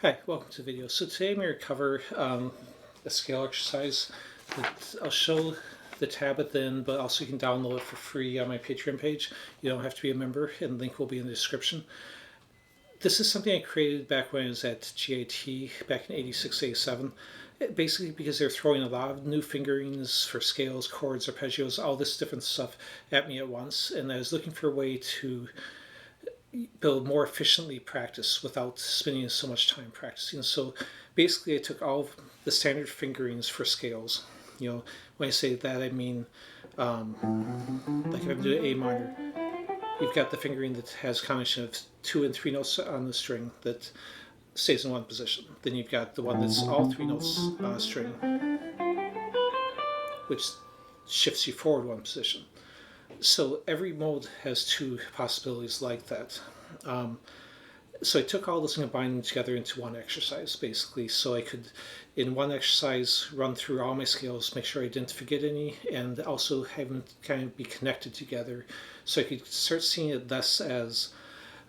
Hi, welcome to the video. So today I'm going to cover a scale exercise that I'll show the tab at the end, but also you can download it for free on my Patreon page. You don't have to be a member, and the link will be in the description. This is something I created back when I was at G.I.T back in 86, 87. Basically because they're throwing a lot of new fingerings for scales, chords, arpeggios, all this different stuff at me at once, and I was looking for a way to build more efficiently practice without spending so much time practicing. So basically I took all of the standard fingerings for scales. When I say that, I mean like if I'm doing A minor, you've got the fingering that has a combination of 2 and 3 notes on the string that stays in one position. Then you've got the one that's all 3 notes on a string, which shifts you forward one position. So every mode has two possibilities like that. So I took all those and combined them together into one exercise, basically, so I could, in one exercise, run through all my scales, make sure I didn't forget any, and also have them kind of be connected together, so I could start seeing it less as,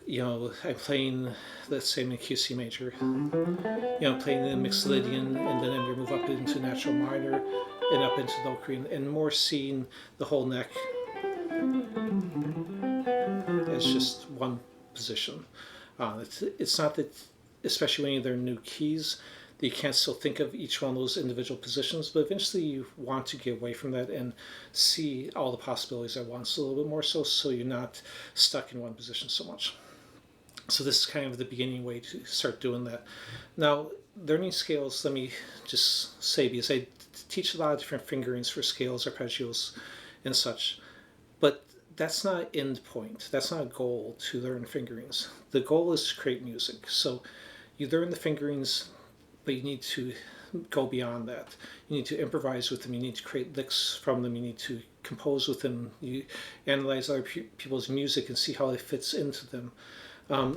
I'm playing, let's say, I'm in QC major, playing the Mixolydian, and then I'm going to move up into natural minor and up into Locrian, and more seeing the whole neck as just one position. It's not that, especially when they're new keys, that you can't still think of each one of those individual positions, but eventually you want to get away from that and see all the possibilities at once a little bit more, so you're not stuck in one position so much. So this is kind of the beginning way to start doing that. Now, learning scales, let me just say, because I teach a lot of different fingerings for scales, arpeggios, and such, but that's not an end point. That's not a goal to learn fingerings. The goal is to create music. So you learn the fingerings, but you need to go beyond that. You need to improvise with them. You need to create licks from them. You need to compose with them. You analyze other people's music and see how it fits into them.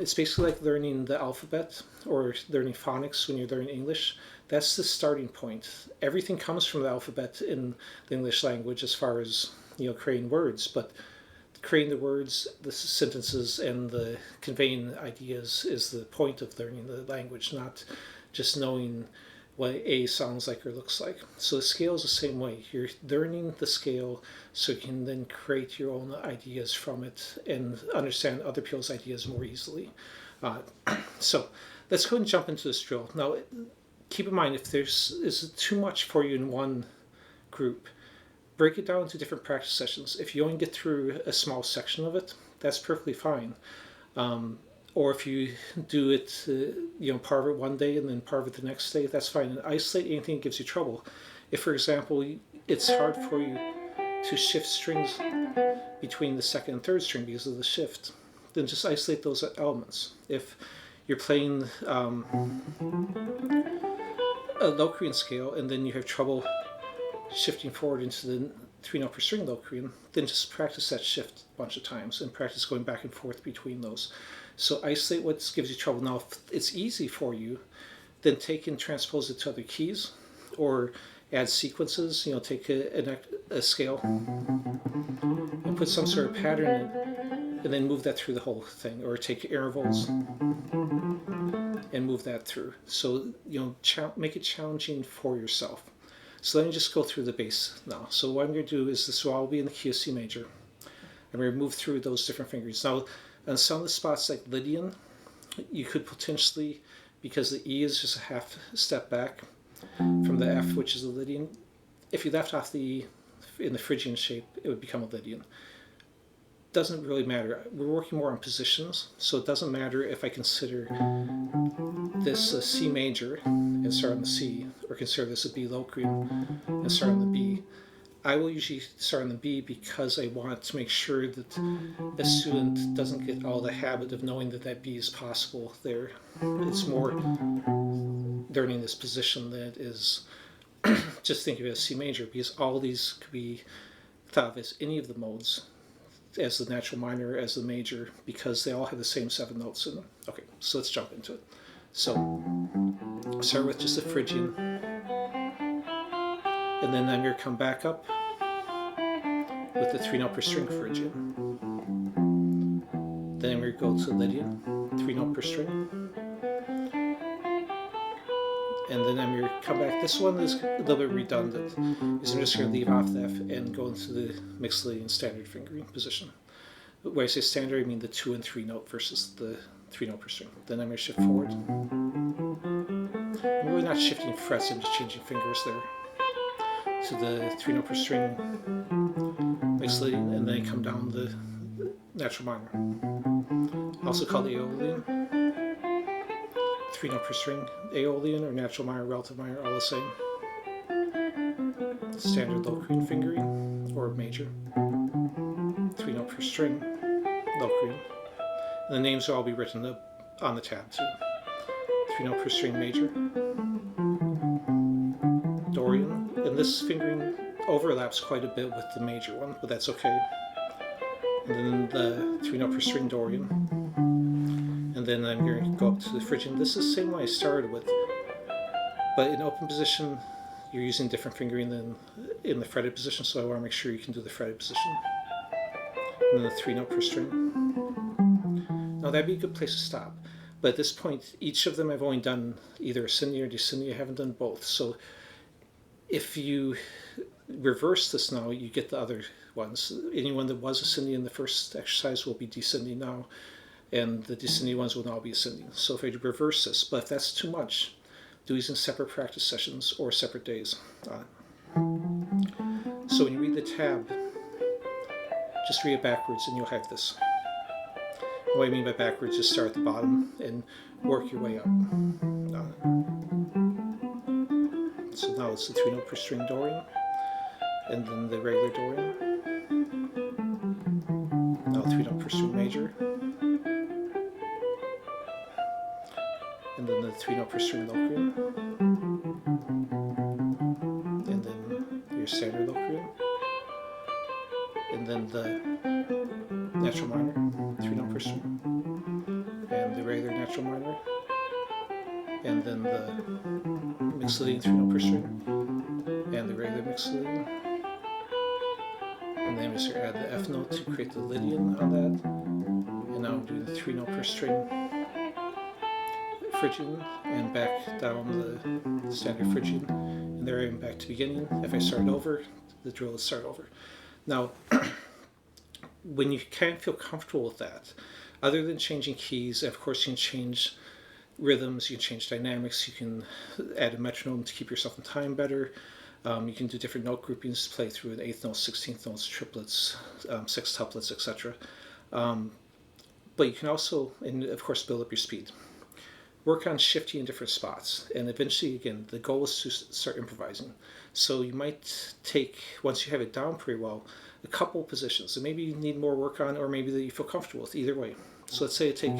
It's basically like learning the alphabet or learning phonics when you're learning English. That's the starting point. Everything comes from the alphabet in the English language as far as creating words, but creating the words, the sentences, and the conveying ideas is the point of learning the language, not just knowing what A sounds like or looks like. So the scale is the same way. You're learning the scale so you can then create your own ideas from it and understand other people's ideas more easily. So let's go and jump into this drill. Now, keep in mind, if is too much for you in one group, break it down into different practice sessions. If you only get through a small section of it, that's perfectly fine. Or if you do it, part of it one day and then part of it the next day, that's fine. And isolate anything that gives you trouble. If, for example, it's hard for you to shift strings between the second and third string because of the shift, then just isolate those elements. If you're playing a Locrian scale and then you have trouble shifting forward into the 3 note per string Locrian, then just practice that shift a bunch of times and practice going back and forth between those. So isolate what gives you trouble. Now, if it's easy for you, then take and transpose it to other keys or add sequences. Take a scale and put some sort of pattern in it and then move that through the whole thing, or take intervals and move that through. So, make it challenging for yourself. So let me just go through the bass now. So what I'm going to do is this will all be in the key of C major. I'm going to move through those different fingers. Now, on some of the spots like Lydian, you could potentially, because the E is just a half step back from the F, which is a Lydian, if you left off the E in the Phrygian shape, it would become a Lydian. Doesn't really matter. We're working more on positions, so it doesn't matter if I consider this a C major and start on the C, or consider this a B Locrian and start on the B. I will usually start on the B because I want to make sure that a student doesn't get all the habit of knowing that B is possible there. It's more learning this position than it is just think of it as C major, because all these could be thought of as any of the modes, as the natural minor, as the major, because they all have the same 7 notes in them. Okay, so let's jump into it. So, start with just a Phrygian, and then I'm going to come back up with the 3 note per string Phrygian. Then I'm going to go to Lydian, 3 note per string, and then I'm going to come back. This one is a little bit redundant, is I'm just going to leave off the F and go into the mixolydian standard fingering position. When I say standard, I mean the 2 and 3 note versus the 3 note per string. Then I'm going to shift forward. I'm really not shifting frets, I'm just changing fingers there. To the 3 note per string mixolydian, and then I come down the natural minor, also called aeolian. 3 note per string, aeolian or natural minor, relative minor, all the same. Standard Locrian fingering or major. 3 note per string, Locrian. And the names will all be written up on the tab too. 3 note per string major, Dorian, and this fingering overlaps quite a bit with the major one, but that's okay. And then the 3 note per string Dorian, and then I'm going to go up to the Phrygian. This is the same one I started with, but in open position you're using different fingering than in the fretted position, so I want to make sure you can do the fretted position. And then the 3 note per string. Now that'd be a good place to stop, but at this point each of them I've only done either ascending or descending. I haven't done both, so if you reverse this now, you get the other ones. Anyone that was ascending in the first exercise will be descending now, and the descending ones will now be ascending. So if I reverse this, but if that's too much, do these in separate practice sessions or separate days. So when you read the tab, just read it backwards and you'll have this. What I mean by backwards is start at the bottom and work your way up. So now it's the 3 note per string Dorian, and then the regular Dorian. Now 3 note per string major, and then the 3 note per string Locrian, and then your standard Locrian, and then the natural minor, 3 note per string, and the regular natural minor, and then the mixolydian 3 note per string, and the regular mixolydian, and then I'm just going to add the F note to create the Lydian on that, and now I'm doing the 3 note per string Phrygian, and back down the standard Phrygian, and there I am back to beginning. If I start over, the drill is start over. Now, when you can't feel comfortable with that, other than changing keys, of course you can change rhythms, you can change dynamics, you can add a metronome to keep yourself in time better. You can do different note groupings to play through an 8th note, 16th notes, triplets, sextuplets, etc. But you can also, and of course, build up your speed. Work on shifting in different spots, and eventually, again, the goal is to start improvising. So you might take, once you have it down pretty well, a couple positions that maybe you need more work on, or maybe that you feel comfortable with, either way. So let's say I take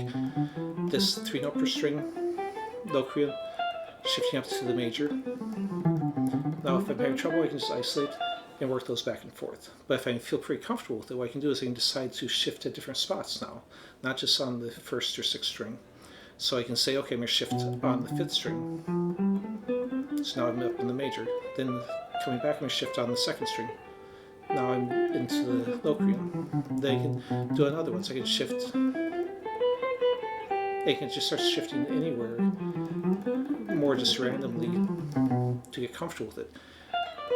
this 3 note per string Locrian, shifting up to the major. Now if I'm having trouble, I can just isolate and work those back and forth. But if I feel pretty comfortable with it, what I can do is I can decide to shift at different spots now, not just on the 1st or 6th string. So I can say, okay, I'm going to shift on the 5th string. So now I'm up in the major. Then coming back, I'm going to shift on the 2nd string. Now I'm into the Locrian. Then I can do another one. So I can shift. I can just start shifting anywhere, more just randomly, to get comfortable with it.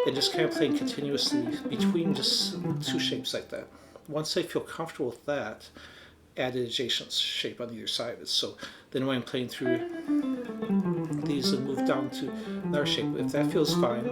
And just kind of playing continuously between just 2 shapes like that. Once I feel comfortable with that, add an adjacent shape on either side of it. So then when I'm playing through these and move down to another shape, if that feels fine,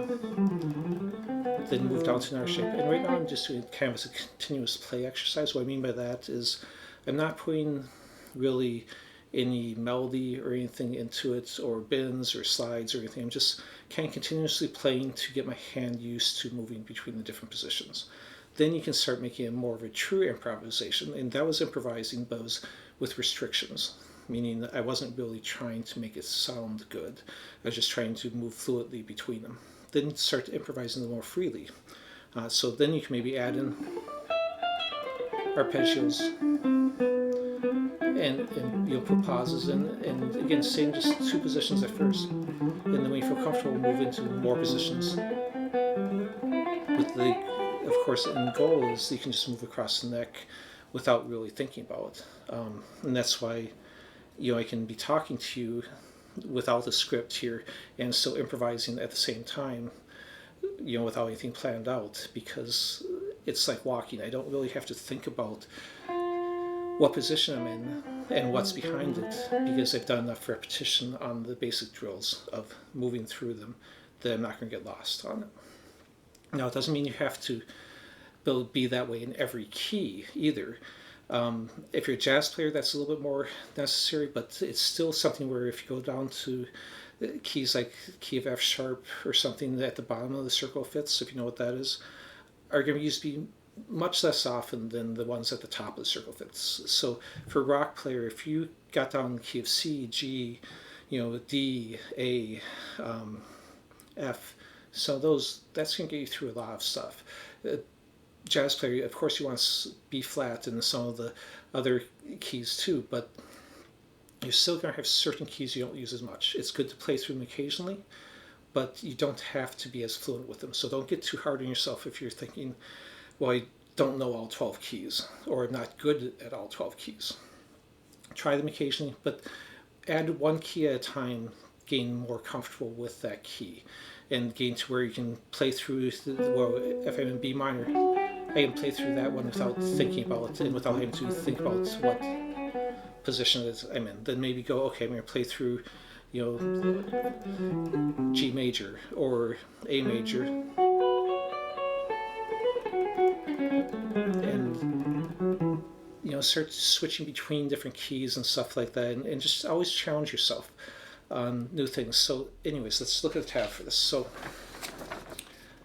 then move down to another shape. And right now I'm just doing kind of as a continuous play exercise. What I mean by that is I'm not putting really any melody or anything into it, or bends or slides or anything. I'm just kind of continuously playing to get my hand used to moving between the different positions. Then you can start making it more of a true improvisation, and that was improvising, but it was with restrictions, meaning that I wasn't really trying to make it sound good. I was just trying to move fluidly between them. Then start improvising them more freely. So then you can maybe add in arpeggios, and you'll put pauses in, and again, same just 2 positions at first, and then when you feel comfortable, move into more positions. With the, of course, the end goal is you can just move across the neck without really thinking about it, and that's why, I can be talking to you without a script here and still improvising at the same time, without anything planned out, because it's like walking. I don't really have to think about what position I'm in and what's behind it, because I've done enough repetition on the basic drills of moving through them that I'm not going to get lost on it. Now, it doesn't mean you have to be that way in every key either. If you're a jazz player, that's a little bit more necessary, but it's still something where if you go down to keys like key of F sharp or something at the bottom of the circle fifths, if you know what that is, are going to use be much less often than the ones at the top of the circle fifths. So for a rock player, if you got down the key of C, G, D, A, F, so that's going to get you through a lot of stuff. Jazz player, of course, you want B flat and some of the other keys too, but you're still going to have certain keys you don't use as much. It's good to play through them occasionally, but you don't have to be as fluent with them. So don't get too hard on yourself if you're thinking, well, I don't know all 12 keys, or I'm not good at all 12 keys. Try them occasionally, but add one key at a time, gain more comfortable with that key, and gain to where you can play through, if I'm in B minor, I can play through that one without thinking about it and without having to think about what position it is I'm in. Then maybe go, okay, I'm going to play through, G major or A major, and start switching between different keys and stuff like that, and just always challenge yourself on new things. So anyways, let's look at the tab for this. So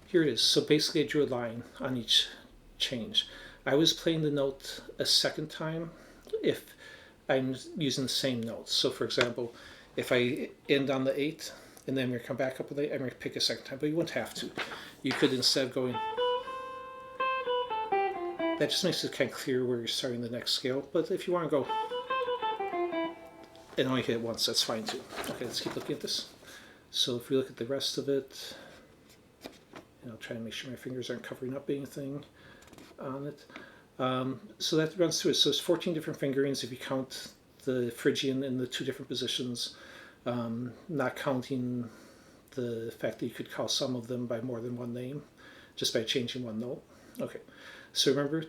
here it is. So basically I drew a line on each change. I was playing the note a second time if I'm using the same notes. So for example, if I end on the 8 and then I'm going to come back up with 8, I'm going to pick a second time, but you wouldn't have to. You could, instead of going, that just makes it kind of clear where you're starting the next scale. But if you want to go and only hit it once, that's fine too. Okay, let's keep looking at this. So if we look at the rest of it, and I'll try to make sure my fingers aren't covering up anything on it. So that runs through it. So it's 14 different fingerings if you count the Phrygian in the 2 different positions, not counting the fact that you could call some of them by more than one name, just by changing one note. Okay, so remember,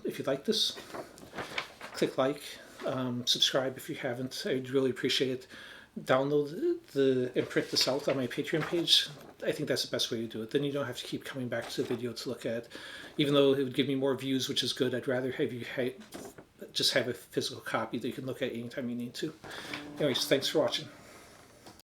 if you like this, click like, subscribe if you haven't. I'd really appreciate it. Download and print this out on my Patreon page. I think that's the best way to do it. Then you don't have to keep coming back to the video to look at. Even though it would give me more views, which is good, I'd rather have you just have a physical copy that you can look at anytime you need to. Anyways, thanks for watching.